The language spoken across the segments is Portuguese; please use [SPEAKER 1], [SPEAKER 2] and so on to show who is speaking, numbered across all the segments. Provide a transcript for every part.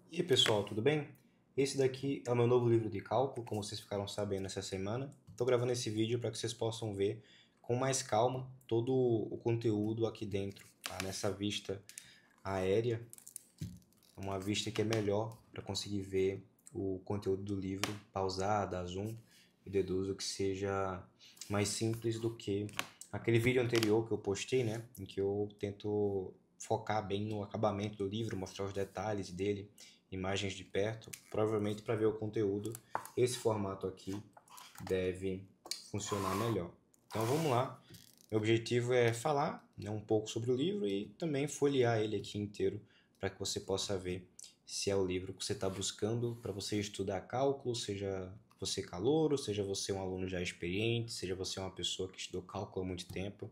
[SPEAKER 1] E aí pessoal, tudo bem? Esse daqui é o meu novo livro de cálculo, como vocês ficaram sabendo essa semana. Estou gravando esse vídeo para que vocês possam ver com mais calma todo o conteúdo aqui dentro, tá? Nessa vista aérea, uma vista que é melhor para conseguir ver o conteúdo do livro, pausar, dar zoom, e deduzo que seja mais simples do que aquele vídeo anterior que eu postei, né? Em que eu tento focar bem no acabamento do livro, mostrar os detalhes dele, imagens de perto, provavelmente para ver o conteúdo. Esse formato aqui deve funcionar melhor. Então vamos lá. Meu objetivo é falar, né, um pouco sobre o livro e também folhear ele aqui inteiro para que você possa ver se é o livro que você está buscando para você estudar cálculo, seja você calouro, seja você um aluno já experiente, seja você uma pessoa que estudou cálculo há muito tempo.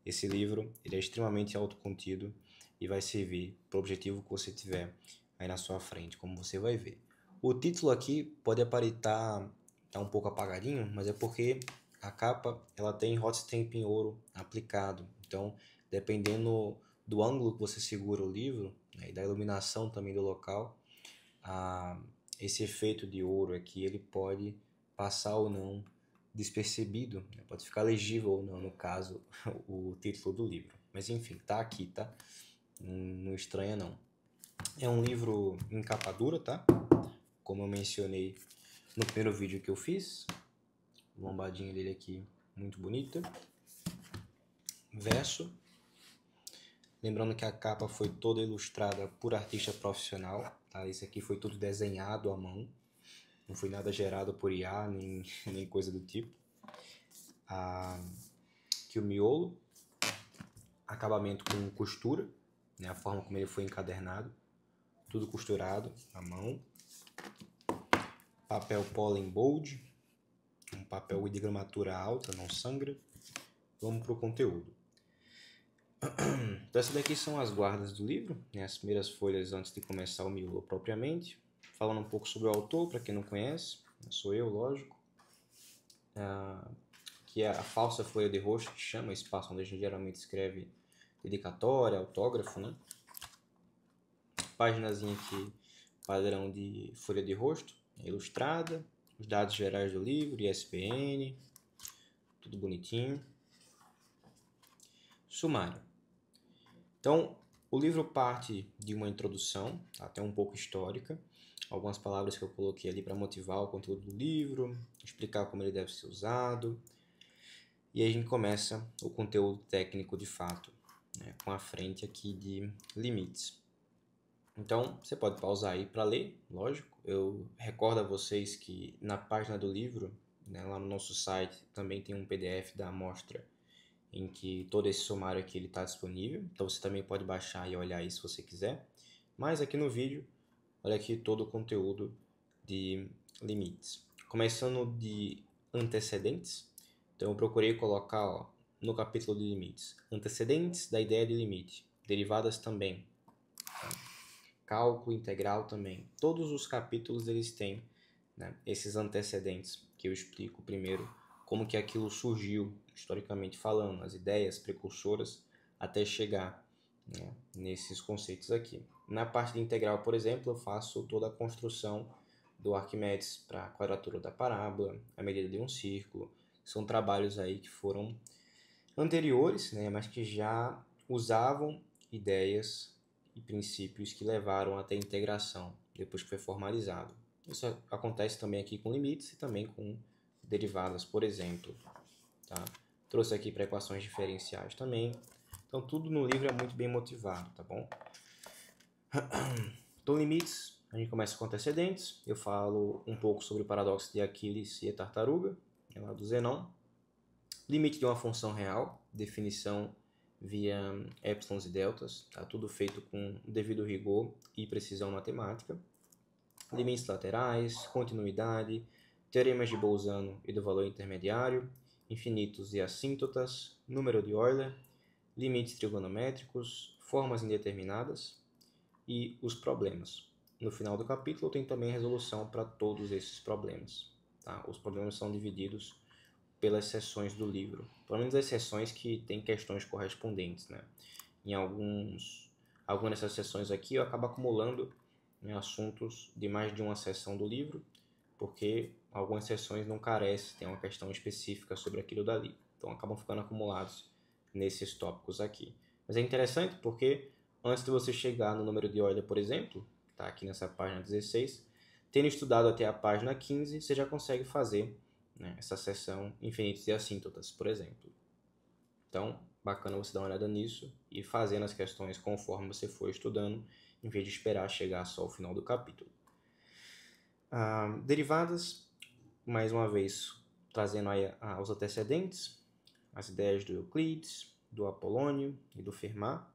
[SPEAKER 1] Esse livro ele é extremamente autocontido e vai servir para o objetivo que você tiver aí na sua frente, como você vai ver. O título aqui pode aparentar tá um pouco apagadinho, mas é porque a capa ela tem hot stamp em ouro aplicado. Então, dependendo do ângulo que você segura o livro, né, e da iluminação também do local, a, esse efeito de ouro aqui ele pode passar ou não despercebido, né? Pode ficar legível ou não, no caso, o título do livro. Mas enfim, tá aqui, tá? Não estranha não. É um livro em capa dura, tá? Como eu mencionei no primeiro vídeo que eu fiz. Lombadinha dele aqui, muito bonita. Verso. Lembrando que a capa foi toda ilustrada por artista profissional, tá? Isso aqui foi tudo desenhado à mão. Não foi nada gerado por IA, nem coisa do tipo. Aqui o miolo, acabamento com costura, né? A forma como ele foi encadernado, tudo costurado à mão. Papel Pollen Bold, um papel de gramatura alta, não sangra. Vamos para o conteúdo. Então essas daqui são as guardas do livro, né? As primeiras folhas antes de começar o miolo propriamente. Falando um pouco sobre o autor, para quem não conhece, sou eu, lógico. Que é a falsa folha de rosto, que chama, espaço onde a gente geralmente escreve dedicatória, autógrafo, né? Páginazinha aqui, padrão de folha de rosto, ilustrada, os dados gerais do livro, ISBN, tudo bonitinho. Sumário. Então, o livro parte de uma introdução, até um pouco histórica, algumas palavras que eu coloquei ali para motivar o conteúdo do livro, explicar como ele deve ser usado, e aí a gente começa o conteúdo técnico de fato, né, com a frente aqui de limites. Então, você pode pausar aí para ler, lógico. Eu recordo a vocês que na página do livro, né, lá no nosso site, também tem um PDF da amostra em que todo esse sumário aqui está disponível. Então, você também pode baixar e olhar aí se você quiser. Mas aqui no vídeo, olha aqui todo o conteúdo de limites. Começando de antecedentes. Então, eu procurei colocar no capítulo de limites antecedentes da ideia de limite, derivadas também, cálculo integral também. Todos os capítulos eles têm, né, esses antecedentes que eu explico primeiro como que aquilo surgiu historicamente falando, as ideias precursoras até chegar, né, nesses conceitos aqui. Na parte de integral, por exemplo, eu faço toda a construção do Arquimedes para a quadratura da parábola, a medida de um círculo. São trabalhos aí que foram anteriores, né, mas que já usavam ideias e princípios que levaram até a integração, depois que foi formalizado. Isso acontece também aqui com limites e também com derivadas, por exemplo. Tá? Trouxe aqui para equações diferenciais também. Então, tudo no livro é muito bem motivado, tá bom? Então, limites, a gente começa com antecedentes. Eu falo um pouco sobre o paradoxo de Aquiles e a tartaruga, lá do Zenon. Limite de uma função real, definição via épsilons e deltas, tá? Tudo feito com devido rigor e precisão matemática. Limites laterais, continuidade, teoremas de Bolzano e do valor intermediário, infinitos e assíntotas, número de Euler, limites trigonométricos, formas indeterminadas e os problemas. No final do capítulo tem também resolução para todos esses problemas. Tá? Os problemas são divididos pelas seções do livro, pelo menos as seções que têm questões correspondentes, né? Em algumas dessas seções aqui eu acabo acumulando, né, assuntos de mais de uma seção do livro, porque algumas seções não carecem, tem uma questão específica sobre aquilo dali. Então acabam ficando acumulados nesses tópicos aqui. Mas é interessante porque antes de você chegar no número de Euler, por exemplo, que está aqui nessa página 16, tendo estudado até a página 15, você já consegue fazer, né, essa seção infinitos e assíntotas, por exemplo. Então, bacana você dar uma olhada nisso e fazendo as questões conforme você for estudando, em vez de esperar chegar só ao final do capítulo. Derivadas, mais uma vez, trazendo aí os antecedentes, as ideias do Euclides, do Apolônio e do Fermat.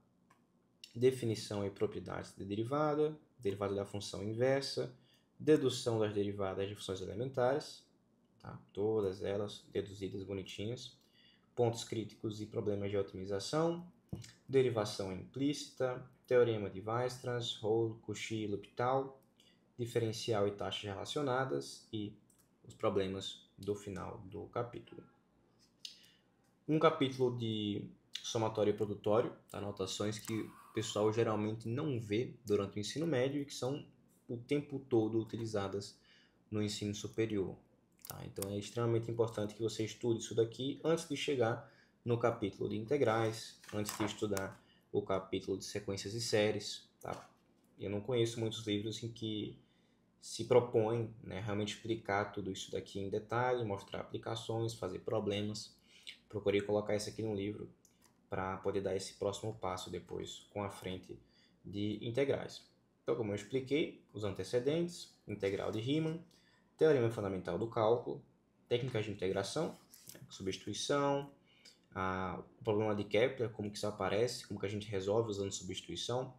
[SPEAKER 1] Definição e propriedades de derivada, derivada da função inversa, dedução das derivadas de funções elementares, tá? Todas elas deduzidas bonitinhas, pontos críticos e problemas de otimização, derivação implícita, teorema de Weierstrass, Rolle, Cauchy e L'Hopital, diferencial e taxas relacionadas e os problemas do final do capítulo. Um capítulo de somatório e produtório, anotações que o pessoal geralmente não vê durante o ensino médio e que são o tempo todo utilizadas no ensino superior. Tá? Então é extremamente importante que você estude isso daqui antes de chegar no capítulo de integrais, antes de estudar o capítulo de sequências e séries. Tá? Eu não conheço muitos livros em que se propõe, né, realmente explicar tudo isso daqui em detalhe, mostrar aplicações, fazer problemas. Procurei colocar isso aqui no livro para poder dar esse próximo passo depois com a frente de integrais. Então, como eu expliquei, os antecedentes, integral de Riemann, teorema fundamental do cálculo, técnicas de integração, né, substituição, o problema de Kepler, como que isso aparece, como que a gente resolve usando substituição,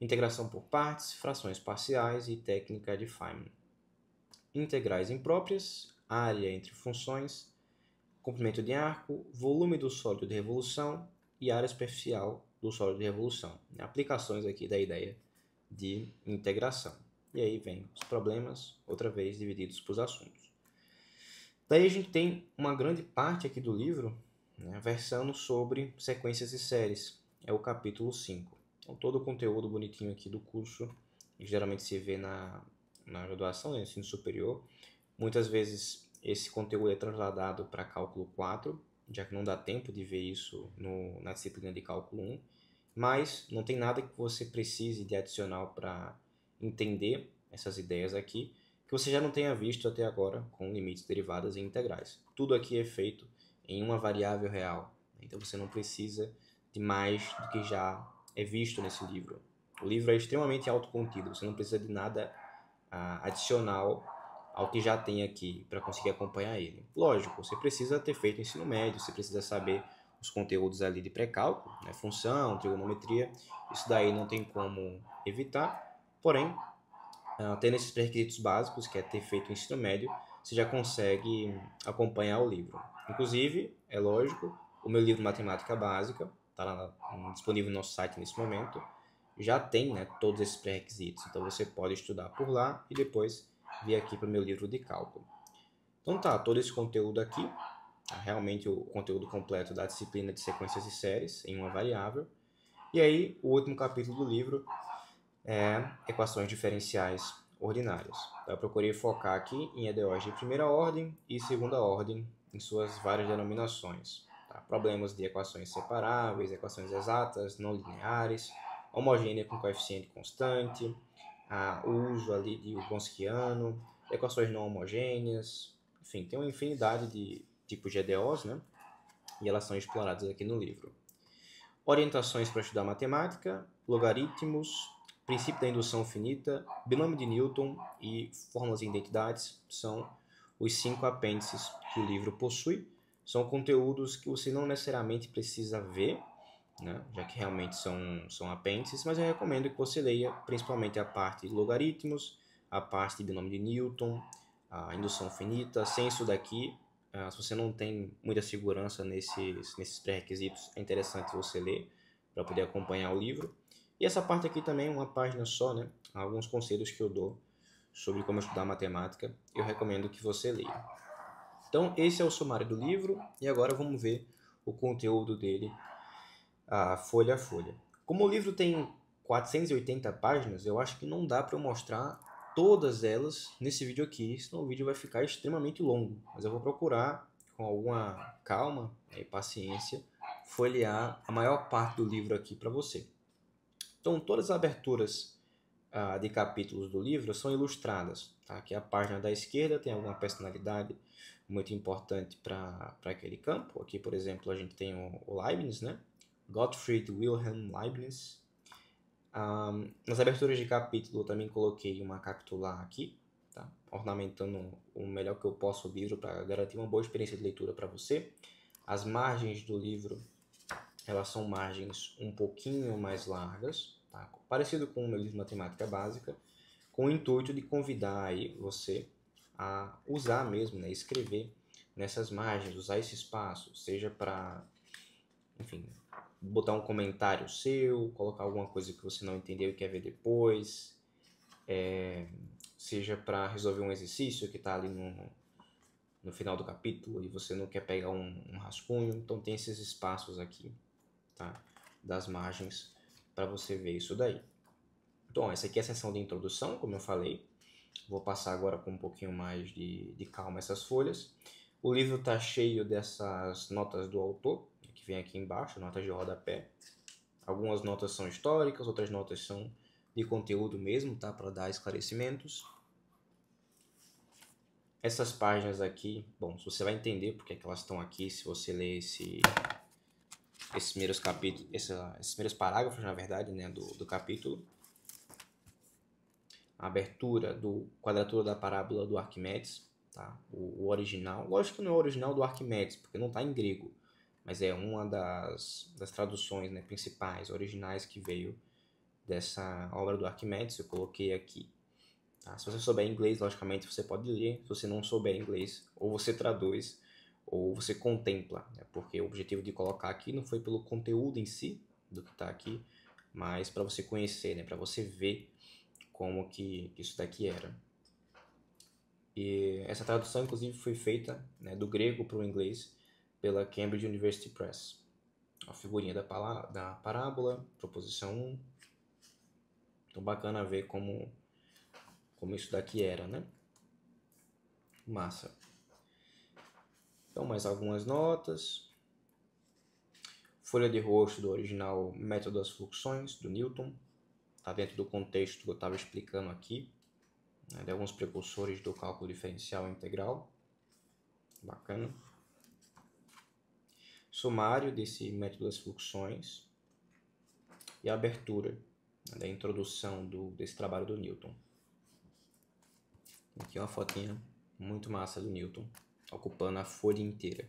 [SPEAKER 1] integração por partes, frações parciais e técnica de Feynman. Integrais impróprias, área entre funções, comprimento de arco, volume do sólido de revolução e área superficial do sólido de revolução. Aplicações aqui da ideia de integração. E aí vem os problemas, outra vez divididos por assuntos. Daí a gente tem uma grande parte aqui do livro, né, versando sobre sequências e séries. É o capítulo 5. Então, todo o conteúdo bonitinho aqui do curso, que geralmente se vê na graduação, no ensino superior. Muitas vezes esse conteúdo é trasladado para cálculo 4, já que não dá tempo de ver isso na disciplina de cálculo 1. Mas não tem nada que você precise de adicional para entender essas ideias aqui, que você já não tenha visto até agora com limites, derivadas e integrais. Tudo aqui é feito em uma variável real. Então você não precisa de mais do que já é visto nesse livro. O livro é extremamente autocontido, você não precisa de nada adicional ao que já tem aqui para conseguir acompanhar ele. Lógico, você precisa ter feito ensino médio, você precisa saber os conteúdos ali de pré-cálculo, né? Função, trigonometria, isso daí não tem como evitar, porém, tendo esses pré-requisitos básicos, que é ter feito o ensino médio, você já consegue acompanhar o livro. Inclusive, é lógico, o meu livro Matemática Básica, está disponível no nosso site nesse momento, já tem, né, todos esses pré-requisitos. Então você pode estudar por lá e depois vir aqui para o meu livro de cálculo. Então tá, todo esse conteúdo aqui, realmente o conteúdo completo da disciplina de sequências e séries em uma variável. E aí, o último capítulo do livro é equações diferenciais ordinárias. Então, eu procurei focar aqui em EDOs de primeira ordem e segunda ordem em suas várias denominações. Tá? Problemas de equações separáveis, equações exatas, não lineares, homogênea com coeficiente constante, o uso ali de Wronskiano, equações não homogêneas, enfim, tem uma infinidade de tipos de EDOs, né? E elas são exploradas aqui no livro. Orientações para estudar matemática, logaritmos, princípio da indução finita, binômio de Newton e fórmulas e identidades são os 5 apêndices que o livro possui. São conteúdos que você não necessariamente precisa ver, né, já que realmente são apêndices, mas eu recomendo que você leia principalmente a parte de logaritmos, a parte de binômio de Newton, a indução finita. Sem isso daqui, se você não tem muita segurança nesses pré-requisitos, é interessante você ler para poder acompanhar o livro. E essa parte aqui também é uma página só, né? Alguns conselhos que eu dou sobre como estudar matemática, eu recomendo que você leia. Então, esse é o sumário do livro, e agora vamos ver o conteúdo dele folha a folha. Como o livro tem 480 páginas, eu acho que não dá para eu mostrar todas elas nesse vídeo aqui, senão o vídeo vai ficar extremamente longo. Mas eu vou procurar, com alguma calma e paciência, folhear a maior parte do livro aqui para você. Então, todas as aberturas de capítulos do livro são ilustradas. Tá? Aqui a página da esquerda tem alguma personalidade muito importante para aquele campo. Aqui, por exemplo, a gente tem o Leibniz, né? Gottfried Wilhelm Leibniz. Nas aberturas de capítulo eu também coloquei uma capitular aqui, tá? Ornamentando o melhor que eu posso o livro para garantir uma boa experiência de leitura para você. As margens do livro, elas são margens um pouquinho mais largas, tá? Parecido com o meu livro de matemática básica, com o intuito de convidar aí você a usar mesmo, né? Escrever nessas margens, usar esse espaço, seja para, enfim, botar um comentário seu, colocar alguma coisa que você não entendeu e quer ver depois, seja para resolver um exercício que está ali no final do capítulo e você não quer pegar um rascunho. Então tem esses espaços aqui, tá? Das margens para você ver isso daí. Então essa aqui é a seção de introdução, como eu falei. Vou passar agora com um pouquinho mais de calma essas folhas. O livro está cheio dessas notas do autor, que vem aqui embaixo, notas de rodapé. Algumas notas são históricas, outras notas são de conteúdo mesmo, tá? Para dar esclarecimentos. Essas páginas aqui, bom, você vai entender porque é que elas estão aqui se você ler esses primeiros capítulos, esses primeiros parágrafos, na verdade, né, do capítulo. A abertura do Quadratura da Parábola do Arquimedes, tá? O original, lógico que não é o original do Arquimedes, porque não está em grego, mas é uma das traduções, né, principais, originais que veio dessa obra do Arquimedes. Eu coloquei aqui. Tá? Se você souber inglês, logicamente você pode ler. Se você não souber inglês, ou você traduz, ou você contempla, né? Porque o objetivo de colocar aqui não foi pelo conteúdo em si do que está aqui, mas para você conhecer, né? Para você ver como que isso daqui era. E essa tradução, inclusive, foi feita, né, do grego para o inglês pela Cambridge University Press. A figurinha da parábola, proposição 1. Então, bacana ver como isso daqui era, né? Massa. Então, mais algumas notas. Folha de rosto do original Método das Fluxões, do Newton. Está dentro do contexto que eu estava explicando aqui, né, de alguns precursores do cálculo diferencial integral. Bacana. Sumário desse método das fluxões. E a abertura, né, da introdução desse trabalho do Newton. Aqui uma fotinha muito massa do Newton, ocupando a folha inteira.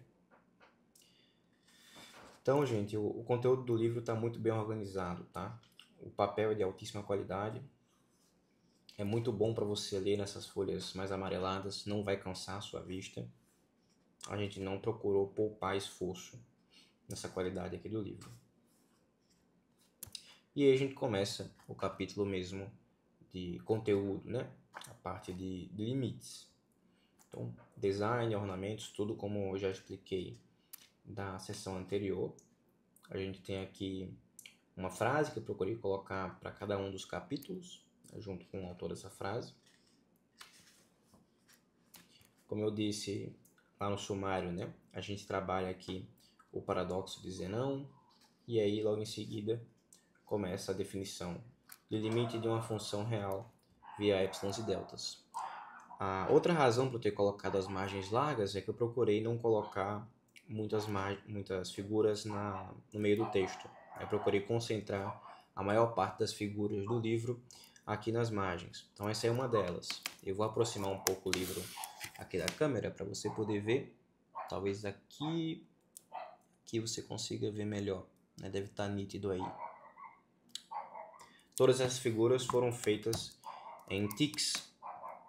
[SPEAKER 1] Então, gente, o conteúdo do livro está muito bem organizado, tá? O papel é de altíssima qualidade. É muito bom para você ler nessas folhas mais amareladas, não vai cansar a sua vista. A gente não procurou poupar esforço nessa qualidade aqui do livro. E aí a gente começa o capítulo mesmo de conteúdo, né? A parte de limites. Então, design, ornamentos, tudo como eu já expliquei da sessão anterior. A gente tem aqui uma frase que eu procurei colocar para cada um dos capítulos, né, junto com o autor dessa frase. Como eu disse lá no sumário, né, a gente trabalha aqui o paradoxo de Zenão, e aí logo em seguida começa a definição do limite de uma função real via épsilons e deltas. A outra razão para eu ter colocado as margens largas é que eu procurei não colocar muitas figuras no meio do texto. Eu procurei concentrar a maior parte das figuras do livro aqui nas margens. Então essa é uma delas. Eu vou aproximar um pouco o livro aqui da câmera para você poder ver. Talvez aqui você consiga ver melhor, né? Deve estar nítido aí. Todas essas figuras foram feitas em TIX,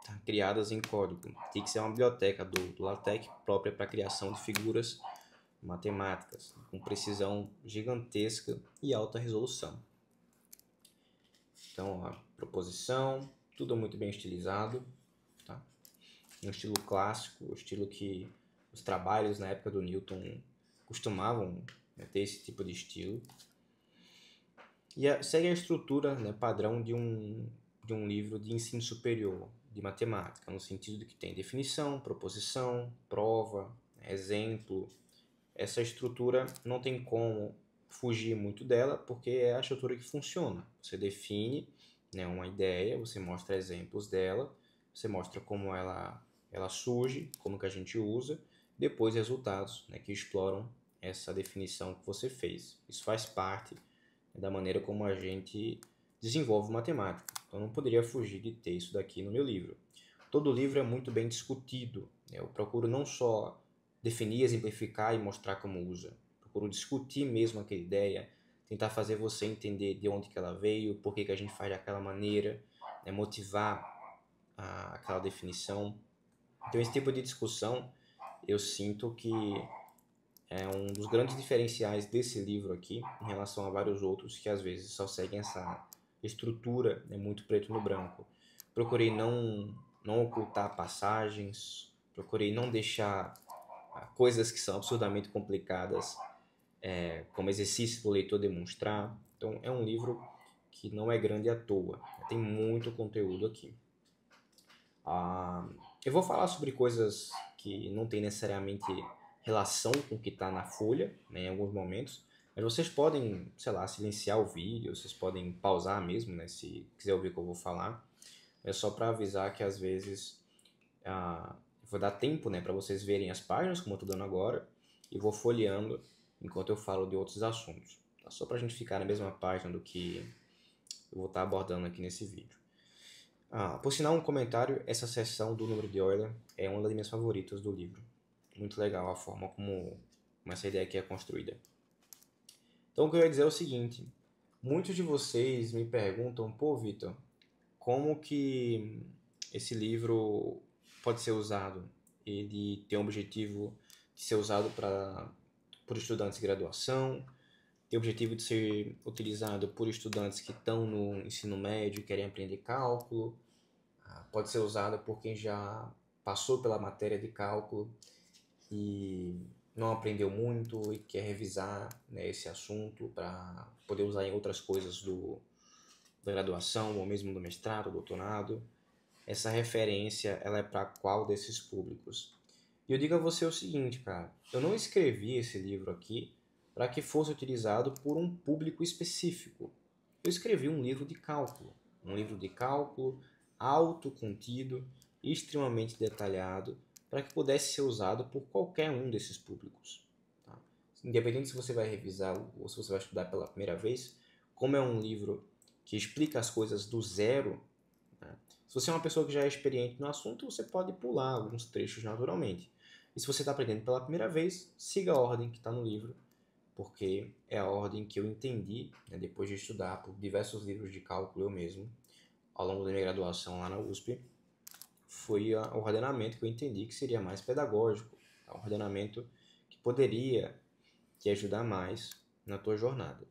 [SPEAKER 1] tá? Criadas em código. TIX é uma biblioteca do LaTeX própria para a criação de figuras matemáticas, com precisão gigantesca e alta resolução. Então, a proposição, tudo muito bem estilizado, tá? Um estilo clássico, o estilo que os trabalhos na época do Newton costumavam, né, ter esse tipo de estilo. E segue a estrutura, né, padrão de um livro de ensino superior de matemática, no sentido de que tem definição, proposição, prova, exemplo. Essa estrutura não tem como fugir muito dela, porque é a estrutura que funciona. Você define, né, uma ideia, você mostra exemplos dela, você mostra como ela surge, como que a gente usa, depois resultados, né, que exploram essa definição que você fez. Isso faz parte da maneira como a gente desenvolve matemática. Então, eu não poderia fugir de ter isso daqui no meu livro. Todo livro é muito bem discutido. Eu procuro não só definir, exemplificar e mostrar como usa. Procuro discutir mesmo aquela ideia, tentar fazer você entender de onde que ela veio, por que que a gente faz daquela maneira, né, motivar aquela definição. Então, esse tipo de discussão eu sinto que é um dos grandes diferenciais desse livro aqui, em relação a vários outros que às vezes só seguem essa estrutura, né, muito preto no branco. Procurei não ocultar passagens, procurei não deixar coisas que são absurdamente complicadas como exercício para o leitor demonstrar. Então é um livro que não é grande à toa, tem muito conteúdo aqui. Eu vou falar sobre coisas que não tem necessariamente relação com o que está na folha, né, em alguns momentos, mas vocês podem, sei lá, silenciar o vídeo, vocês podem pausar mesmo, né, se quiser ouvir o que eu vou falar. É só para avisar que às vezes vou dar tempo, né, para vocês verem as páginas, como eu estou dando agora, e vou folheando enquanto eu falo de outros assuntos. Tá? Só para a gente ficar na mesma página do que eu vou estar abordando aqui nesse vídeo. Por sinal, um comentário, essa seção do número de Euler é uma das minhas favoritas do livro. Muito legal a forma como essa ideia aqui é construída. Então, o que eu ia dizer é o seguinte. Muitos de vocês me perguntam, pô, Vitor, como que esse livro pode ser usado? Ele tem o objetivo de ser usado por estudantes de graduação, tem o objetivo de ser utilizado por estudantes que estão no ensino médio e querem aprender cálculo, pode ser usado por quem já passou pela matéria de cálculo e não aprendeu muito e quer revisar, né, esse assunto para poder usar em outras coisas da graduação ou mesmo do mestrado, doutorado. Essa referência ela é para qual desses públicos? E eu digo a você o seguinte, cara, eu não escrevi esse livro aqui para que fosse utilizado por um público específico. Eu escrevi um livro de cálculo autocontido, extremamente detalhado, para que pudesse ser usado por qualquer um desses públicos. Tá? Independente se você vai revisar ou se você vai estudar pela primeira vez, como é um livro que explica as coisas do zero, né? Se você é uma pessoa que já é experiente no assunto, você pode pular alguns trechos naturalmente. E se você está aprendendo pela primeira vez, siga a ordem que está no livro, porque é a ordem que eu entendi, né, depois de estudar por diversos livros de cálculo eu mesmo, ao longo da minha graduação lá na USP, foi o ordenamento que eu entendi que seria mais pedagógico, um ordenamento que poderia te ajudar mais na tua jornada.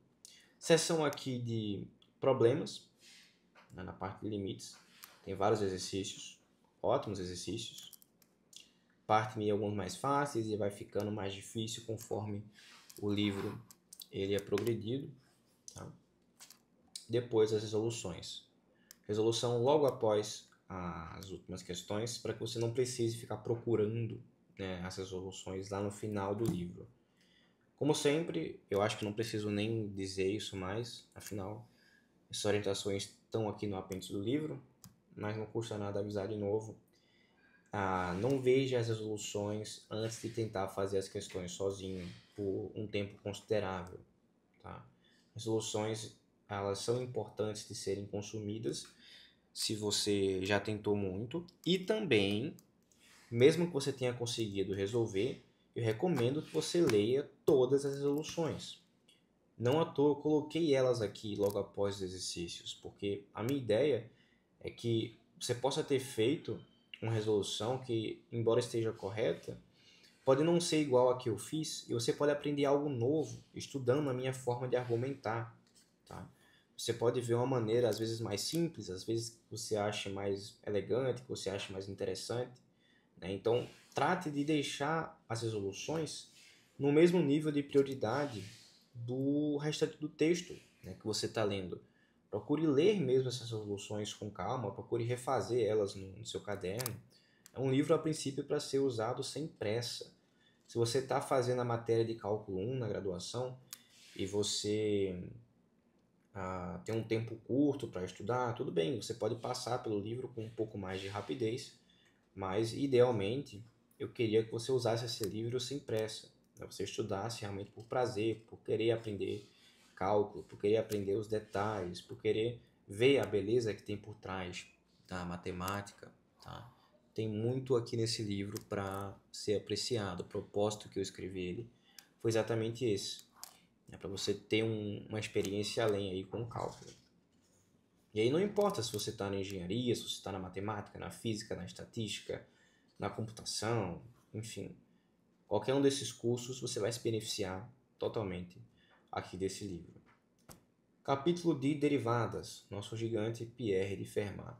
[SPEAKER 1] Seção aqui de problemas, né, na parte de limites, tem vários exercícios, ótimos exercícios. Partem alguns mais fáceis e vai ficando mais difícil conforme o livro ele é progredido. Tá? Depois as resoluções. Resolução logo após as últimas questões, para que você não precise ficar procurando, né, as resoluções lá no final do livro. Como sempre, eu acho que não preciso nem dizer isso mais, afinal, essas orientações estão aqui no apêndice do livro, mas não custa nada avisar de novo. Não veja as resoluções antes de tentar fazer as questões sozinho por um tempo considerável. Tá? Resoluções elas são importantes de serem consumidas se você já tentou muito e também, mesmo que você tenha conseguido resolver, eu recomendo que você leia todas as resoluções. Não à toa eu coloquei elas aqui logo após os exercícios, porque a minha ideia é que você possa ter feito uma resolução que, embora esteja correta, pode não ser igual a que eu fiz e você pode aprender algo novo estudando a minha forma de argumentar. Tá? Você pode ver uma maneira às vezes mais simples, às vezes que você acha mais elegante, que você acha mais interessante. Né? Então, trate de deixar as resoluções no mesmo nível de prioridade do restante do texto. né, que você está lendo, procure ler mesmo essas soluções com calma, procure refazer elas no seu caderno. É um livro, a princípio, para ser usado sem pressa. Se você está fazendo a matéria de cálculo 1 na graduação e você tem um tempo curto para estudar, tudo bem, você pode passar pelo livro com um pouco mais de rapidez, mas idealmente eu queria que você usasse esse livro sem pressa, né? Você estudasse realmente por prazer, por querer aprender cálculo, por querer aprender os detalhes, por querer ver a beleza que tem por trás da matemática, tá? Tem muito aqui nesse livro para ser apreciado. O propósito que eu escrevi ele foi exatamente esse, né? Para você ter uma experiência além aí com o cálculo. E aí não importa se você está na engenharia, se você está na matemática, na física, na estatística, na computação, enfim. Qualquer um desses cursos você vai se beneficiar totalmente aqui desse livro. Capítulo de derivadas, nosso gigante Pierre de Fermat.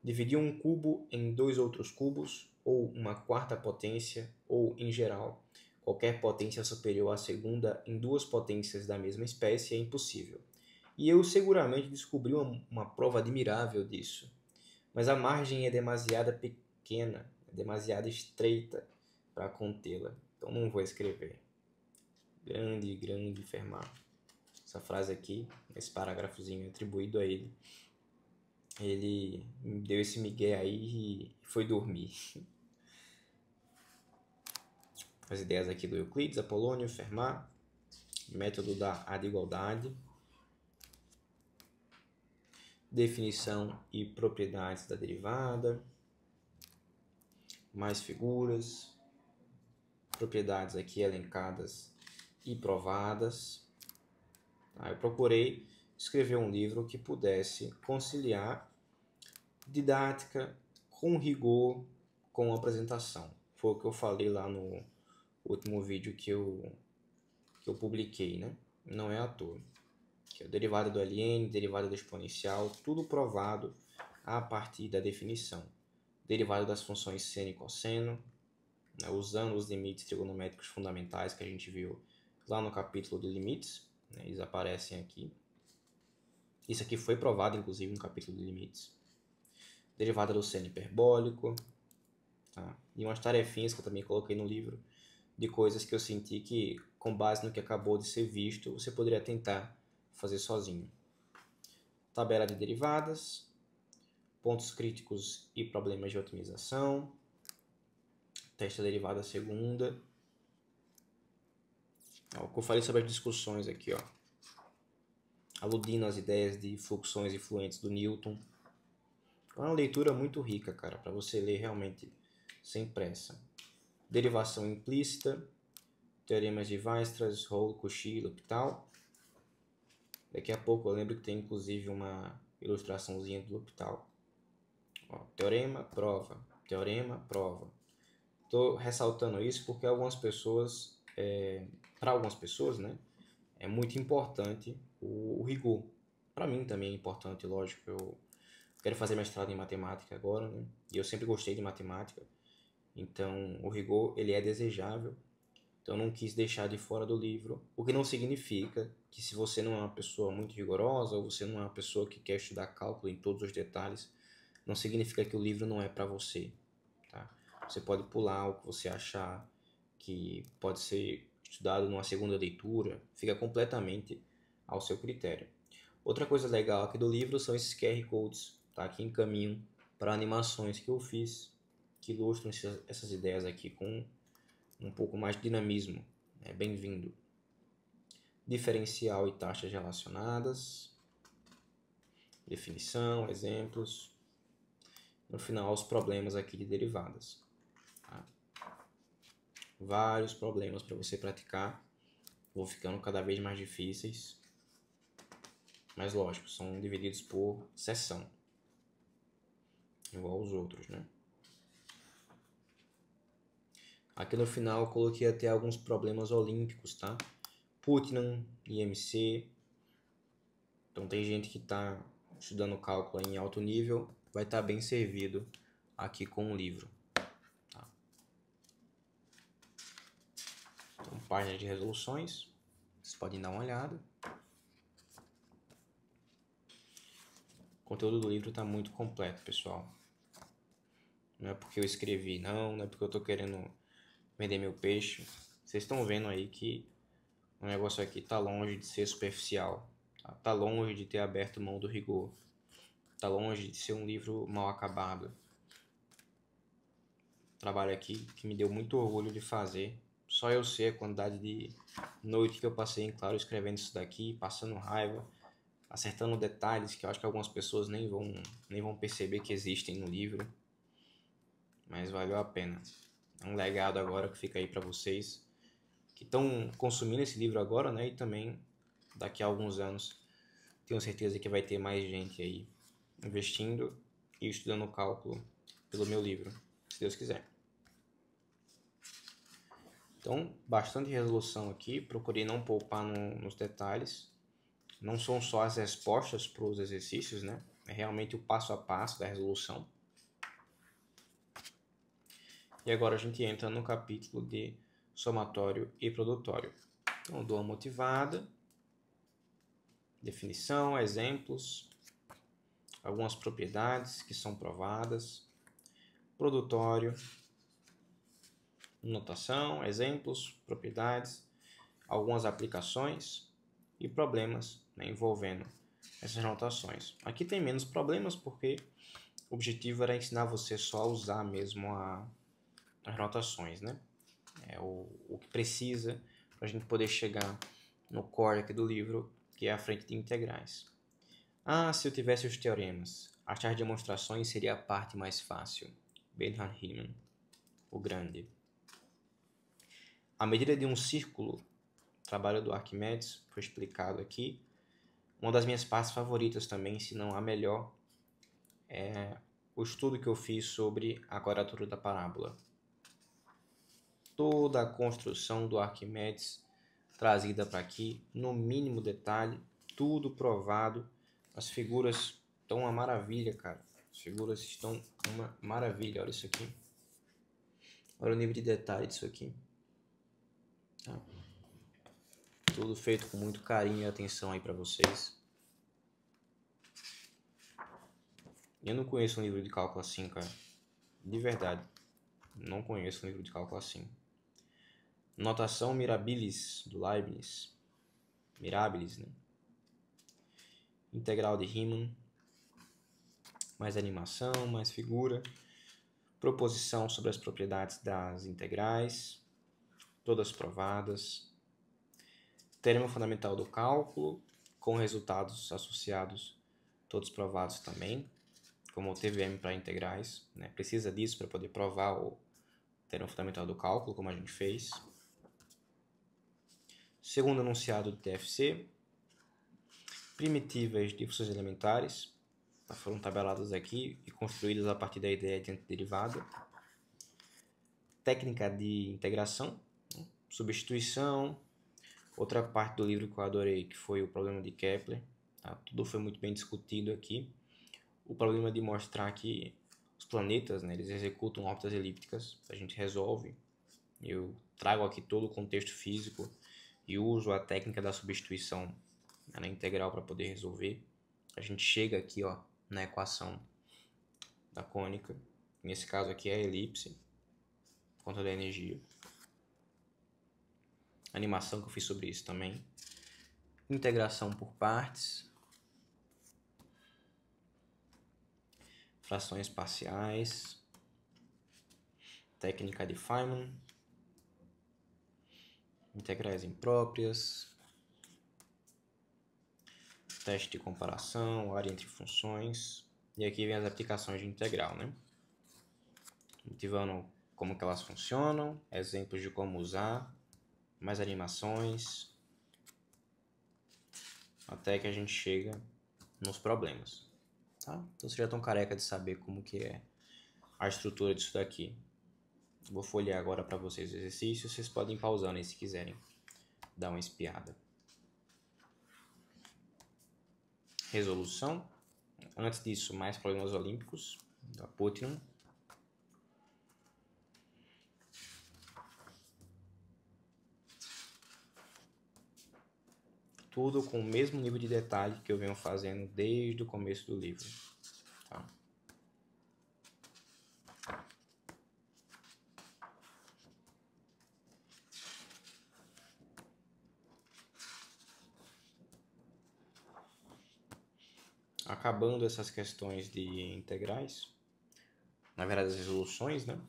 [SPEAKER 1] Dividir um cubo em dois outros cubos, ou uma quarta potência, ou, em geral, qualquer potência superior à segunda em duas potências da mesma espécie é impossível. E eu seguramente descobri uma prova admirável disso. Mas a margem é demasiado pequena, é demasiado estreita para contê-la. Então não vou escrever. Grande Fermat. Essa frase aqui, esse parágrafozinho atribuído a ele. Ele me deu esse migué aí e foi dormir. As ideias aqui do Euclides, Apolônio, Fermat, método da igualdade, definição e propriedades da derivada, mais figuras, propriedades aqui elencadas e provadas. Eu procurei escrever um livro que pudesse conciliar didática com rigor, com apresentação. Foi o que eu falei lá no último vídeo que eu publiquei, né? Não é à toa. Que é o derivada do ln, derivada do exponencial, tudo provado a partir da definição. Derivada das funções seno e cosseno, né? Usando os limites trigonométricos fundamentais que a gente viu lá no capítulo de limites, né? Eles aparecem aqui. Isso aqui foi provado, inclusive, no capítulo de limites. Derivada do seno hiperbólico, tá? E umas tarefinhas que eu também coloquei no livro, de coisas que eu senti que, com base no que acabou de ser visto, você poderia tentar fazer sozinho. Tabela de derivadas, pontos críticos e problemas de otimização, teste da derivada segunda. O que eu falei sobre as discussões aqui, ó. Aludindo às ideias de fluxões e fluentes do Newton. É uma leitura muito rica, cara, para você ler realmente sem pressa. Derivação implícita, teoremas de Weierstrass, Rolle, Cauchy, L'Hopital. Daqui a pouco eu lembro que tem inclusive uma ilustraçãozinha do L'Hopital. Teorema, prova. Teorema, prova. Estou ressaltando isso porque algumas pessoas, para algumas pessoas, né, é muito importante o rigor. Para mim também é importante, lógico. Eu quero fazer mestrado em matemática agora, né? E eu sempre gostei de matemática. Então, o rigor, ele é desejável. Então, eu não quis deixar de fora do livro. O que não significa que se você não é uma pessoa muito rigorosa, ou você não é uma pessoa que quer estudar cálculo em todos os detalhes, não significa que o livro não é para você, tá? Você pode pular o que você achar que pode ser estudado numa segunda leitura. Fica completamente ao seu critério. Outra coisa legal aqui do livro são esses QR Codes, tá? Que encaminham para animações que eu fiz, que ilustram essas ideias aqui com um pouco mais de dinamismo. É bem-vindo. Diferencial e taxas relacionadas. Definição, exemplos. No final, os problemas aqui de derivadas. Tá? Vários problemas para você praticar. Vão ficando cada vez mais difíceis. Mas lógico, são divididos por seção. Igual aos outros, né? Aqui no final eu coloquei até alguns problemas olímpicos, tá? Putnam, IMC. Então tem gente que está estudando cálculo em alto nível, vai estar bem servido aqui com o livro. Tá? Então, página de resoluções, vocês podem dar uma olhada. O conteúdo do livro está muito completo, pessoal. Não é porque eu escrevi, não é porque eu tô querendo vender meu peixe. Vocês estão vendo aí que o negócio aqui tá longe de ser superficial. Tá longe de ter aberto mão do rigor. Tá longe de ser um livro mal acabado. Trabalho aqui que me deu muito orgulho de fazer. Só eu sei a quantidade de noite que eu passei em claro escrevendo isso daqui, passando raiva, acertando detalhes que eu acho que algumas pessoas nem vão perceber que existem no livro. Mas valeu a pena. É um legado agora que fica aí para vocês que estão consumindo esse livro agora, né? E também daqui a alguns anos tenho certeza que vai ter mais gente aí investindo e estudando cálculo pelo meu livro, se Deus quiser. Então, bastante resolução aqui, procurei não poupar nos detalhes. Não são só as respostas para os exercícios, né? É realmente o passo a passo da resolução. E agora a gente entra no capítulo de somatório e produtório. Então, dou uma motivada, definição, exemplos, algumas propriedades que são provadas, produtório, notação, exemplos, propriedades, algumas aplicações e problemas, né, envolvendo essas notações. Aqui tem menos problemas porque o objetivo era ensinar você só a usar mesmo as notações, né? É o que precisa para a gente poder chegar no core aqui do livro, que é a frente de integrais. Se eu tivesse os teoremas, achar demonstrações seria a parte mais fácil. Bernhard Riemann, o grande. A medida de um círculo, trabalho do Arquimedes, foi explicado aqui. Uma das minhas partes favoritas também, se não a melhor, é o estudo que eu fiz sobre a quadratura da parábola. Toda a construção do Arquimedes trazida para aqui, no mínimo detalhe, tudo provado. As figuras estão uma maravilha, cara. As figuras estão uma maravilha. Olha isso aqui. Olha o nível de detalhe disso aqui. Tá? Tudo feito com muito carinho e atenção aí para vocês. Eu não conheço um livro de cálculo assim, cara. De verdade. Não conheço um livro de cálculo assim. Notação Mirabilis, do Leibniz. Mirabilis, né? Integral de Riemann. Mais animação, mais figura. Proposição sobre as propriedades das integrais. Todas provadas. Teorema fundamental do cálculo, com resultados associados, todos provados também. Como o TVM para integrais, né? Precisa disso para poder provar o teorema fundamental do cálculo, como a gente fez. Segundo enunciado do TFC, primitivas de funções elementares, foram tabeladas aqui e construídas a partir da ideia de antiderivada. Técnica de integração, né? Substituição. Outra parte do livro que eu adorei, que foi o problema de Kepler. Tá? Tudo foi muito bem discutido aqui. O problema de mostrar que os planetas, né, eles executam órbitas elípticas, a gente resolve. Eu trago aqui todo o contexto físico e uso a técnica da substituição, né, na integral para poder resolver. A gente chega aqui, ó, na equação da cônica. Nesse caso aqui é a elipse, por conta da energia. Animação que eu fiz sobre isso também. Integração por partes. Frações parciais. Técnica de Feynman. Integrais impróprias. Teste de comparação, área entre funções. E aqui vem as aplicações de integral, né? Motivando como que elas funcionam, exemplos de como usar, mais animações, até que a gente chega nos problemas, tá? Então vocês já estão careca de saber como que é a estrutura disso daqui. Vou folhear agora para vocês o exercício, vocês podem ir pausando aí se quiserem dar uma espiada. Resolução. Antes disso, mais problemas olímpicos, da Putnam. tudo com o mesmo nível de detalhe que eu venho fazendo desde o começo do livro. Tá? Acabando essas questões de integrais, na verdade as resoluções, né?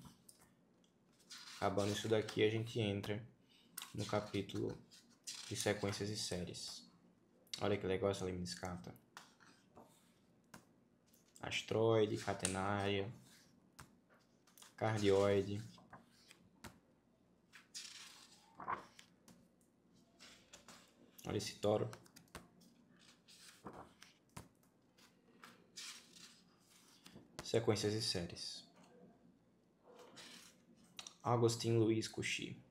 [SPEAKER 1] Acabando isso daqui, a gente entra no capítulo de sequências e séries. Olha que legal essa lemniscata. Astroide, catenária, cardioide. Olha esse toro. Sequências e séries. Agustin Louis Cauchy.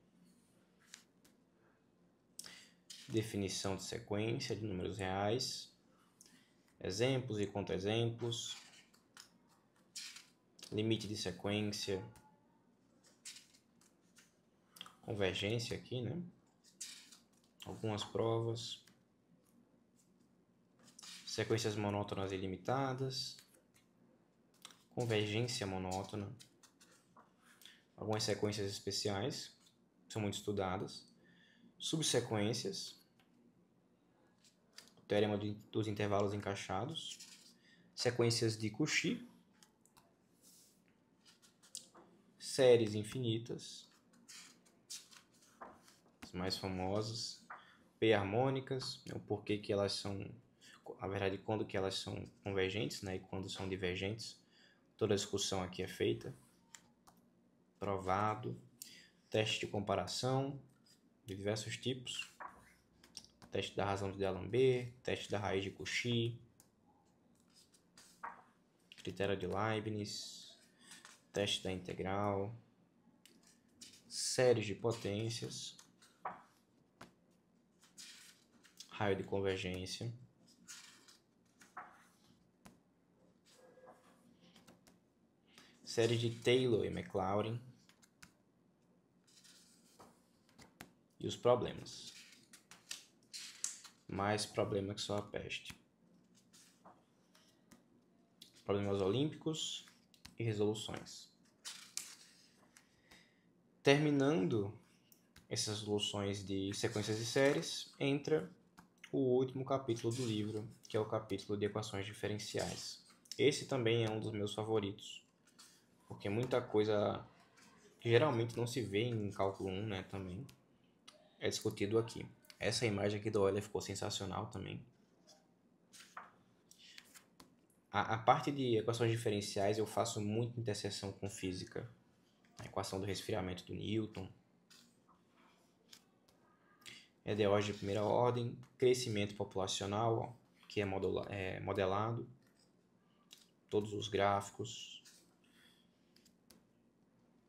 [SPEAKER 1] Definição de sequência de números reais. Exemplos e contra-exemplos. Limite de sequência. Convergência aqui, né? Algumas provas. Sequências monótonas ilimitadas. Convergência monótona. Algumas sequências especiais, são muito estudadas. Subsequências. O teorema dos intervalos encaixados. Sequências de Cauchy. Séries infinitas. As mais famosas. P-harmônicas, o porquê que elas são, na verdade, quando que elas são convergentes, né, e quando são divergentes. Toda a discussão aqui é feita. Provado. Teste de comparação de diversos tipos. Teste da razão de D'Alembert, teste da raiz de Cauchy, critério de Leibniz, teste da integral, séries de potências, raio de convergência, séries de Taylor e Maclaurin e os problemas. Mais problema que só a peste. Problemas olímpicos e resoluções. Terminando essas soluções de sequências e séries, entra o último capítulo do livro, que é o capítulo de equações diferenciais. Esse também é um dos meus favoritos, porque muita coisa que geralmente não se vê em cálculo 1, né, também, é discutido aqui. Essa imagem aqui do Euler ficou sensacional também. A parte de equações diferenciais eu faço muita interseção com física. A equação do resfriamento do Newton. EDOs de primeira ordem. Crescimento populacional, que é modelado. Todos os gráficos.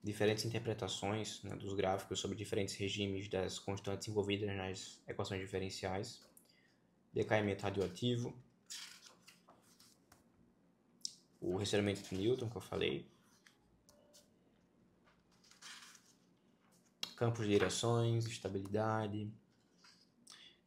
[SPEAKER 1] Diferentes interpretações, né, dos gráficos sobre diferentes regimes das constantes envolvidas nas equações diferenciais. Decaimento radioativo. O resfriamento de Newton, que eu falei. Campos de direções, estabilidade.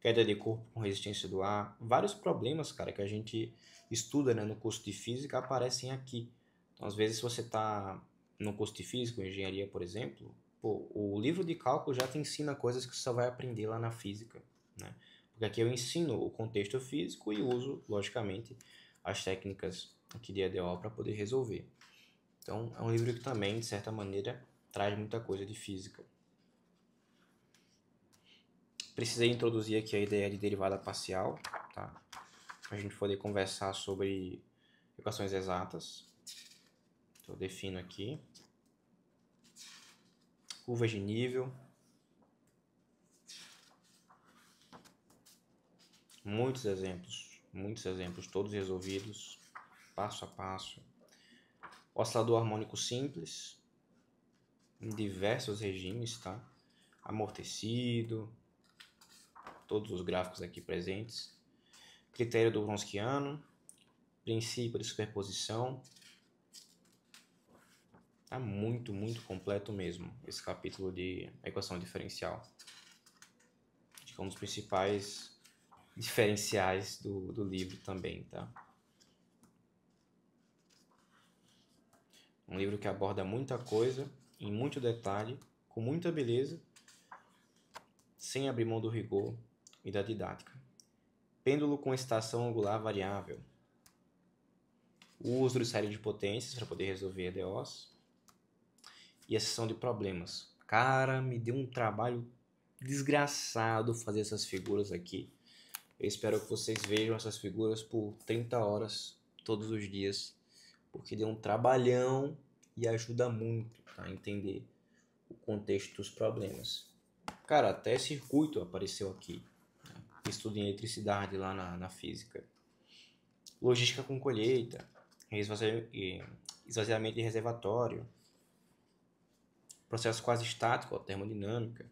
[SPEAKER 1] Queda de corpo com resistência do ar. Vários problemas, cara, que a gente estuda, né, no curso de física aparecem aqui. Então, às vezes, se você está no curso de física, engenharia, por exemplo, o livro de cálculo já te ensina coisas que você só vai aprender lá na física, né? Porque aqui eu ensino o contexto físico e uso, logicamente, as técnicas aqui de EDO para poder resolver. Então, é um livro que também, de certa maneira, traz muita coisa de física. Precisei introduzir aqui a ideia de derivada parcial, tá? Para a gente poder conversar sobre equações exatas. Então, eu defino aqui. Curvas de nível. Muitos exemplos, todos resolvidos, passo a passo. Oscilador harmônico simples, em diversos regimes, tá? Amortecido, todos os gráficos aqui presentes. Critério do Wronskiano, princípio de superposição. Tá muito, muito completo mesmo esse capítulo de equação diferencial. Acho que é um dos principais diferenciais do livro também, tá? Um livro que aborda muita coisa, em muito detalhe, com muita beleza, sem abrir mão do rigor e da didática. Pêndulo com estação angular variável. O uso de série de potências para poder resolver EDOs. E a seção de problemas. Cara, me deu um trabalho desgraçado fazer essas figuras aqui. Eu espero que vocês vejam essas figuras por 30 horas todos os dias, porque deu um trabalhão e ajuda muito a entender o contexto dos problemas. Cara, até circuito apareceu aqui. Estudo em eletricidade lá na física. Logística com colheita, esvaziamento de reservatório, processo quase estático, termodinâmica,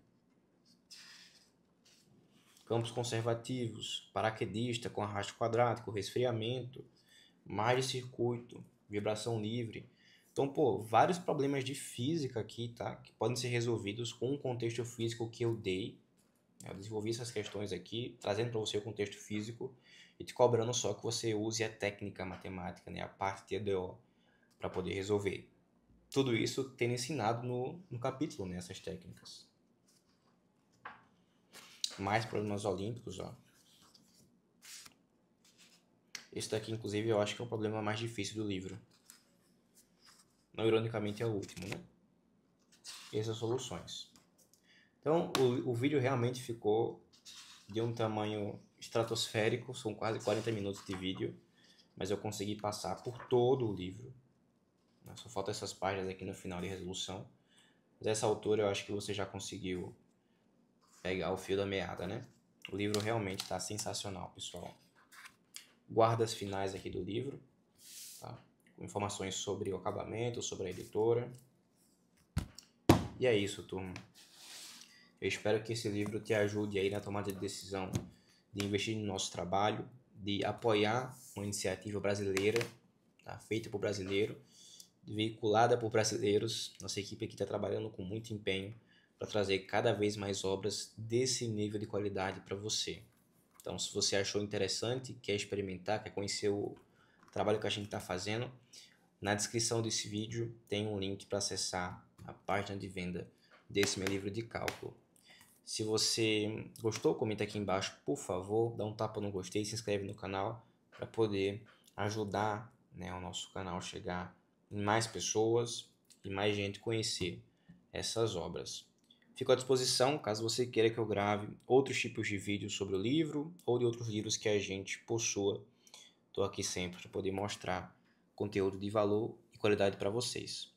[SPEAKER 1] campos conservativos, paraquedista com arrasto quadrático, resfriamento, mais de circuito, vibração livre. Então, vários problemas de física aqui, tá? Que podem ser resolvidos com o contexto físico que eu dei. Eu desenvolvi essas questões aqui, trazendo para você o contexto físico e te cobrando só que você use a técnica matemática, né? A parte de EDO, para poder resolver. Tudo isso tendo ensinado no capítulo, né? Essas técnicas. Mais problemas olímpicos, ó. Esse daqui, inclusive, eu acho que é o problema mais difícil do livro. Não, ironicamente, é o último, né? Essas soluções. Então, o vídeo realmente ficou de um tamanho estratosférico, são quase 40 minutos de vídeo, mas eu consegui passar por todo o livro. Só faltam essas páginas aqui no final de resolução. Mas a essa altura eu acho que você já conseguiu pegar o fio da meada, né? O livro realmente está sensacional, pessoal. Guardas finais aqui do livro, tá? Com informações sobre o acabamento, sobre a editora. E é isso, turma. Eu espero que esse livro te ajude aí na tomada de decisão de investir no nosso trabalho, de apoiar uma iniciativa brasileira, tá? Feita por brasileiro, veiculada por brasileiros. Nossa equipe aqui está trabalhando com muito empenho para trazer cada vez mais obras desse nível de qualidade para você. Então, se você achou interessante, quer experimentar, quer conhecer o trabalho que a gente está fazendo, na descrição desse vídeo tem um link para acessar a página de venda desse meu livro de cálculo. Se você gostou, comenta aqui embaixo, por favor, dá um tapa no gostei, se inscreve no canal para poder ajudar, né, o nosso canal a chegar em mais pessoas e mais gente conhecer essas obras. Fico à disposição caso você queira que eu grave outros tipos de vídeos sobre o livro ou de outros livros que a gente possua. Estou aqui sempre para poder mostrar conteúdo de valor e qualidade para vocês.